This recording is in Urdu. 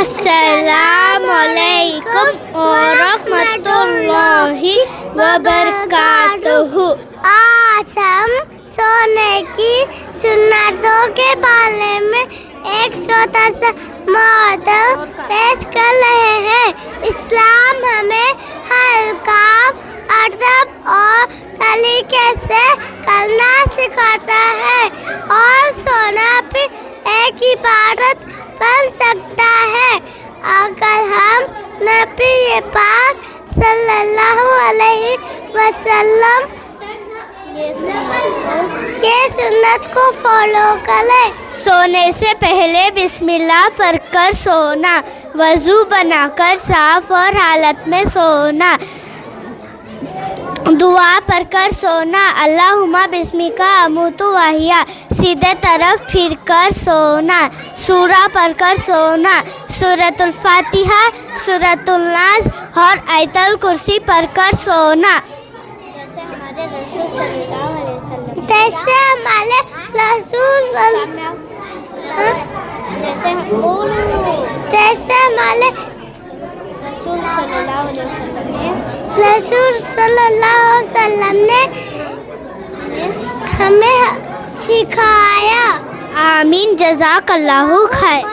السلام علیکم ورحمۃ اللہ وبرکاتہ۔ آج ہم سونے کی سنتوں کے بارے میں ایک چھوٹا سا ماڈل پیش کر رہے ہیں۔ اسلام ہمیں ہر کام ادب اور طریقے سے کرنا سکھاتا ہے، اور سونا بھی ایک عبادت بن سکتا ہے اگر ہم نبی پاک صلی اللہ علیہ وسلم کے سنت کو فالو کریں۔ سونے سے پہلے بسم اللہ پڑھ کر سونا، وضو بنا کر صاف اور حالت میں سونا، دعا پڑھ کر سونا، اللہم بسمک اموت واحیا، سیدھے طرف پھر کر سونا، سورہ پڑھ کر سونا، سورۃ الفاتحہ، سورۃ الناس اور آیت الکرسی پڑھ کر سونا۔ جیسے ہمارے رسول صلی اللہ علیہ وسلم نے ہمیں سکھایا۔ آمین، جزاک اللہ خیر۔